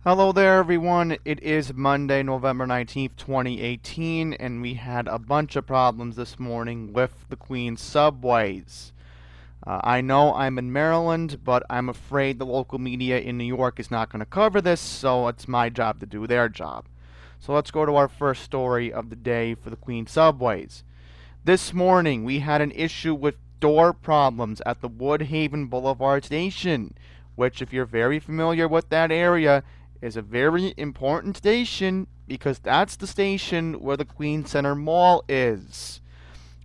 Hello there, everyone. It is Monday, November 19th, 2018, and we had a bunch of problems this morning with the Queen's Subways. I know I'm in Maryland, but I'm afraid the local media in New York is not going to cover this, so it's my job to do their job. So let's go to our first story of the day for the Queen's Subways. This morning, we had an issue with door problems at the Woodhaven Boulevard station, which, if you're very familiar with that area, is a very important station because that's the station where the Queen Center Mall is.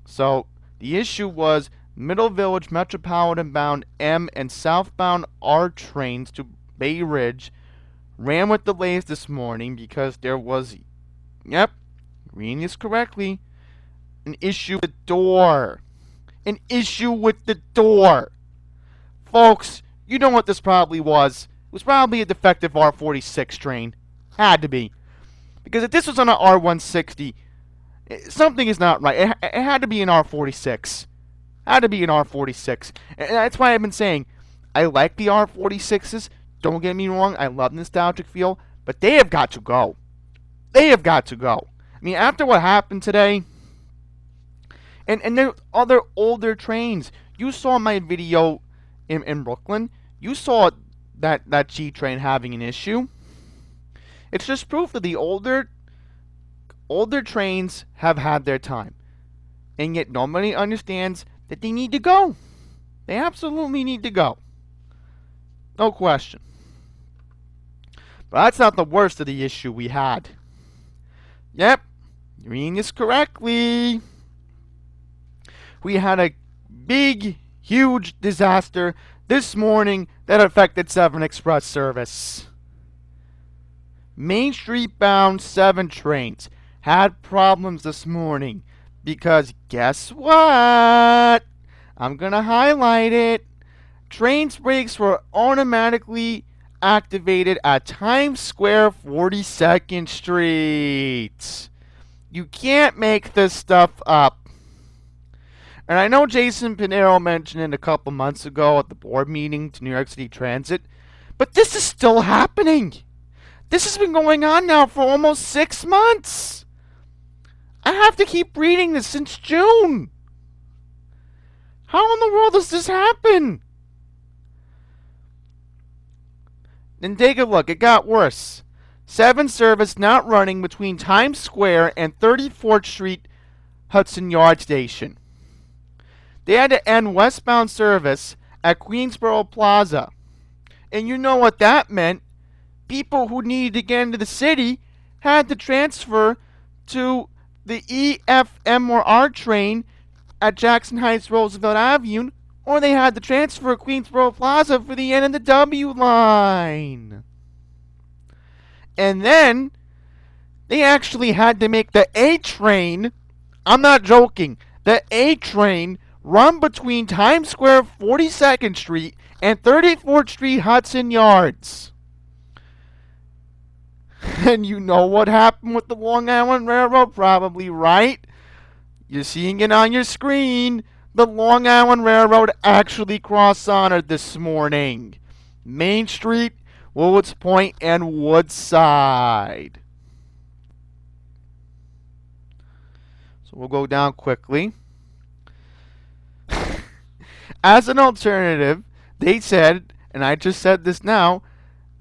So the issue was Middle Village Metropolitan bound M and southbound R trains to Bay Ridge ran with delays this morning because there was, yep, reading this correctly, an issue with the door. An issue with the door. Folks, you know what this probably was. It was probably a defective R46 train. Had to be. Because if this was on an R160, something is not right. It had to be an R46. Had to be an R46. And that's why I've been saying, I like the R46s. Don't get me wrong, I love nostalgic feel. But they have got to go. They have got to go. I mean, after what happened today, and there are other older trains. You saw my video in Brooklyn. You saw that G train having an issue. It's just proof that the older trains have had their time. And yet nobody understands that they need to go. They absolutely need to go. No question. But that's not the worst of the issue we had. Yep, you're reading this correctly. We had a big, huge disaster this morning that affected 7 Express service. Main Street bound 7 trains had problems this morning because guess what? I'm going to highlight it. Trains brakes were automatically activated at Times Square 42nd Street. You can't make this stuff up. And I know Jason Pinero mentioned it a couple months ago at the board meeting to New York City Transit, but this is still happening. This has been going on now for almost 6 months. I have to keep reading this since June. How in the world does this happen? Then take a look. It got worse. 7 service not running between Times Square and 34th Street Hudson Yard Station. They had to end westbound service at Queensboro Plaza. And you know what that meant. People who needed to get into the city had to transfer to the E, F, M, or R train at Jackson Heights Roosevelt Avenue, or they had to transfer at Queensboro Plaza for the N and the W line. And then they actually had to make the A train, I'm not joking, the A train run between Times Square 42nd Street and 34th Street Hudson Yards. And you know what happened with the Long Island Railroad? Probably right. You're seeing it on your screen. The Long Island Railroad actually cross-honored this morning. Main Street, Willow's Point, and Woodside. So we'll go down quickly. As an alternative, they said, and I just said this now,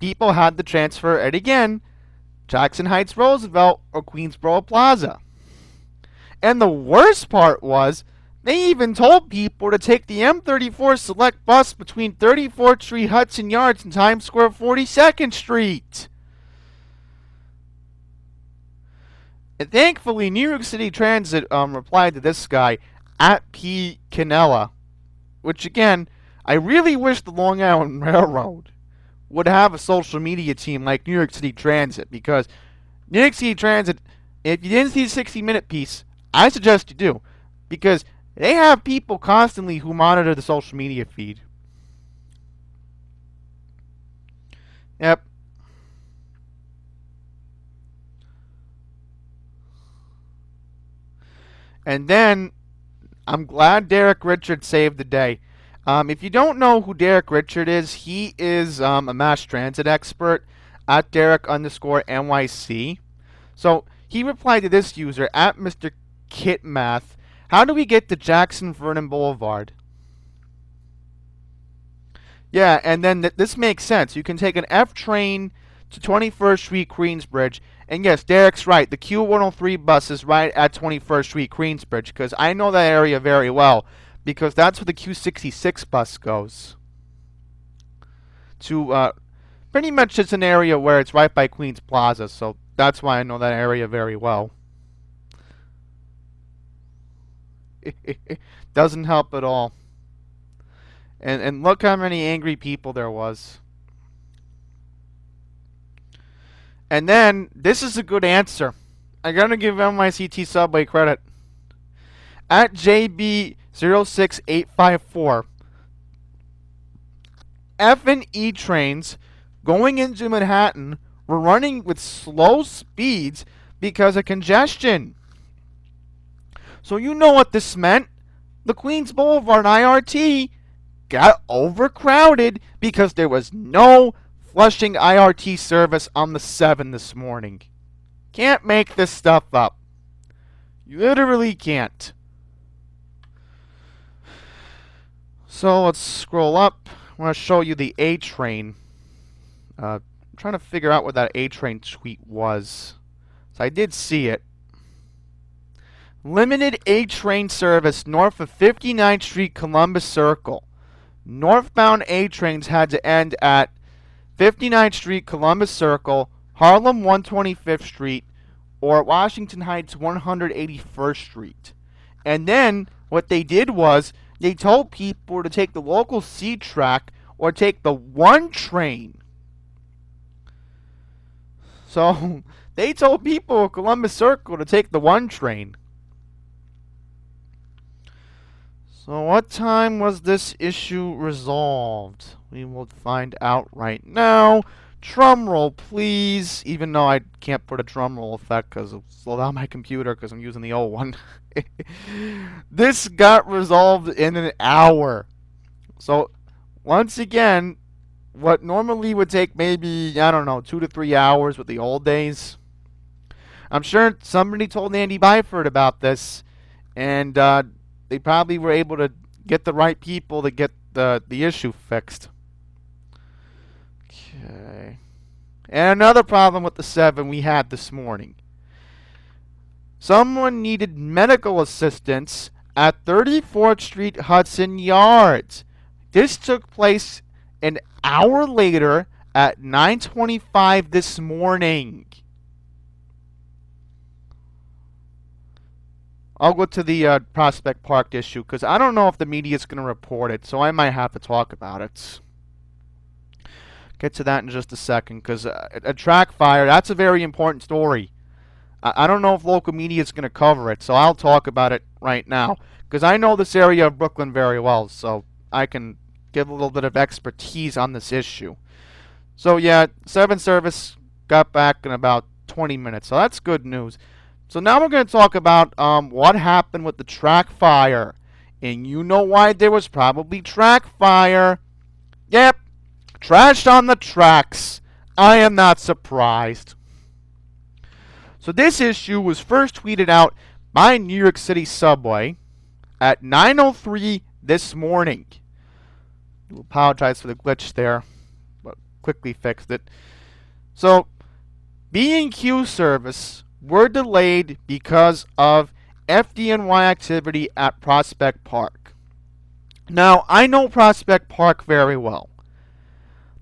people had to transfer it again, Jackson Heights Roosevelt or Queensboro Plaza. And the worst part was, they even told people to take the M34 Select bus between 34th Street Hudson Yards and Times Square 42nd Street. And thankfully, New York City Transit replied to this guy, at P. Canella. Which, again, I really wish the Long Island Railroad would have a social media team like New York City Transit. Because New York City Transit, if you didn't see the 60-minute piece, I suggest you do. Because they have people constantly who monitor the social media feed. Yep. And then, I'm glad Derek Richard saved the day. If you don't know who Derek Richard is, he is a mass transit expert. at Derek underscore NYC. So he replied to this user at Mr. Kitmath. How do we get to Jackson Vernon Boulevard? Yeah, and then this makes sense. You can take an F train to 21st Street Queensbridge. And yes, Derek's right. The Q103 bus is right at 21st Street Queensbridge, because I know that area very well, because that's where the Q66 bus goes. To pretty much it's an area where it's right by Queens Plaza, so that's why I know that area very well. Doesn't help at all. And look how many angry people there was. And then, this is a good answer. I gotta give NYC Subway credit. At JB06854, F and E trains going into Manhattan were running with slow speeds because of congestion. So you know what this meant. The Queens Boulevard IRT got overcrowded because there was no Flushing IRT service on the 7 this morning. Can't make this stuff up. You literally can't. So let's scroll up. I want to show you the A train. I'm trying to figure out what that A train tweet was. So I did see it. Limited A train service north of 59th Street, Columbus Circle. Northbound A trains had to end at 59th Street, Columbus Circle, Harlem 125th Street, or Washington Heights 181st Street. And then what they did was they told people to take the local C track or take the 1 train. So they told people at Columbus Circle to take the 1 train. So what time was this issue resolved? We will find out right now. Drum roll, please. Even though I can't put a drum roll effect because it'll slow down my computer because I'm using the old one. This got resolved in an hour. So once again, what normally would take maybe, I don't know, 2 to 3 hours with the old days. I'm sure somebody told Andy Byford about this, and they probably were able to get the right people to get the issue fixed. Okay. And another problem with the 7 we had this morning. Someone needed medical assistance at 34th Street Hudson Yards. This took place an hour later at 9:25 this morning. I'll go to the Prospect Park issue because I don't know if the media is going to report it, so I might have to talk about it. Get to that in just a second because a track fire, that's a very important story. I don't know if local media is going to cover it, so I'll talk about it right now because I know this area of Brooklyn very well, so I can give a little bit of expertise on this issue. So yeah, 7 service got back in about 20 minutes, so that's good news. So now we're going to talk about what happened with the track fire. And you know why there was probably track fire. Yep, trash on the tracks. I am not surprised. So this issue was first tweeted out by New York City Subway at 9:03 this morning. I apologize for the glitch there, but quickly fixed it. So, B&Q service were delayed because of FDNY activity at Prospect Park. Now, I know Prospect Park very well.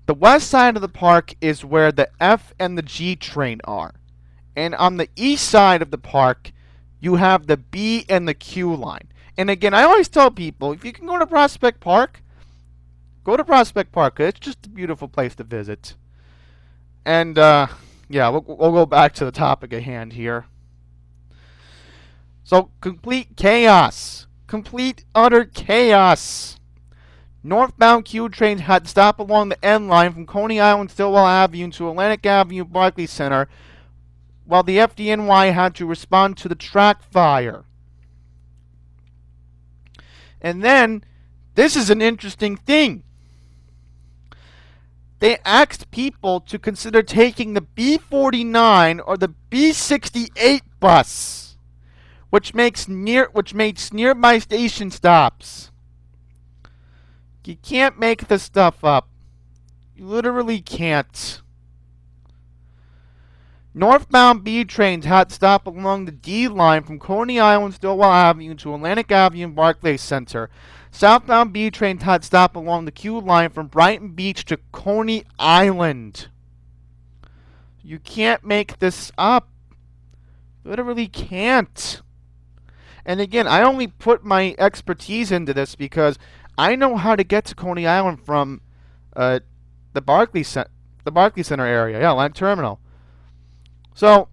The west side of the park is where the F and the G train are. And on the east side of the park, you have the B and the Q line. And again, I always tell people, if you can go to Prospect Park, go to Prospect Park. It's just a beautiful place to visit. And, yeah, we'll go back to the topic at hand here. So, complete chaos. Complete, utter chaos. Northbound Q trains had to stop along the N line from Coney Island, Stillwell Avenue to Atlantic Avenue, Barclays Center, while the FDNY had to respond to the track fire. And then, this is an interesting thing. they asked people to consider taking the B49 or the B68 bus, which makes nearby station stops. You can't make this stuff up. You literally can't. Northbound B trains had to stop along the D line from Coney Island, Stillwell Avenue to Atlantic Avenue and Barclays Center. Southbound B trains had to stop along the Q line from Brighton Beach to Coney Island. You can't make this up. Literally can't. And again, I only put my expertise into this because I know how to get to Coney Island from the Barclays Center area. Yeah, Atlantic Terminal. So,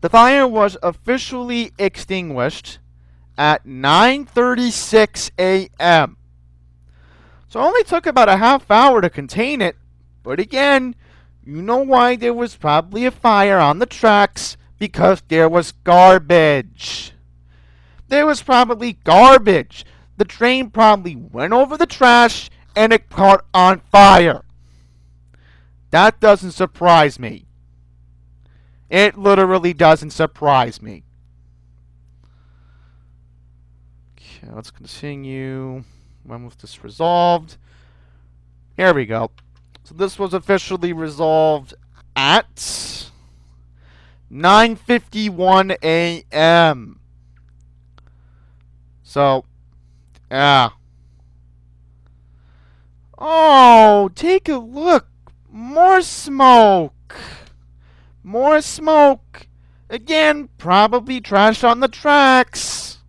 the fire was officially extinguished at 9:36 a.m. So it only took about a half hour to contain it. But again, you know why there was probably a fire on the tracks? Because there was garbage. There was probably garbage. The train probably went over the trash and it caught on fire. That doesn't surprise me. It literally doesn't surprise me. Okay, let's continue. When was this resolved? Here we go. So this was officially resolved at 9:51 a.m. So, yeah. Oh, take a look. More smoke. More smoke. Again, probably trash on the tracks.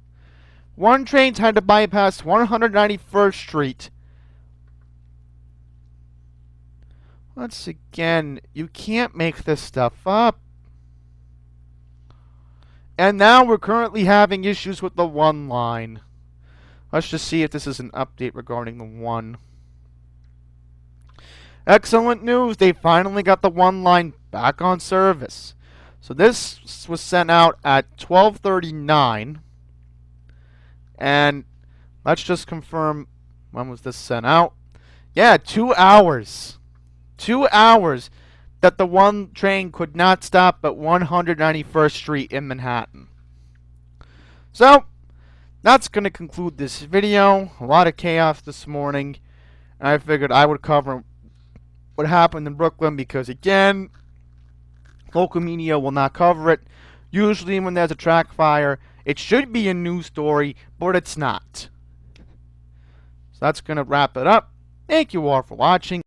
One train had to bypass 191st Street. Once again, you can't make this stuff up. And now we're currently having issues with the 1 line. Let's just see if this is an update regarding the 1. Excellent news, they finally got the 1 line back on service. So this was sent out at 12:39. And let's just confirm, when was this sent out? Yeah, 2 hours. 2 hours that the 1 train could not stop at 191st Street in Manhattan. So, that's going to conclude this video. A lot of chaos this morning. And I figured I would cover what happened in Brooklyn because, again, local media will not cover it. Usually when there's a track fire, it should be a news story, but it's not. So that's going to wrap it up. Thank you all for watching.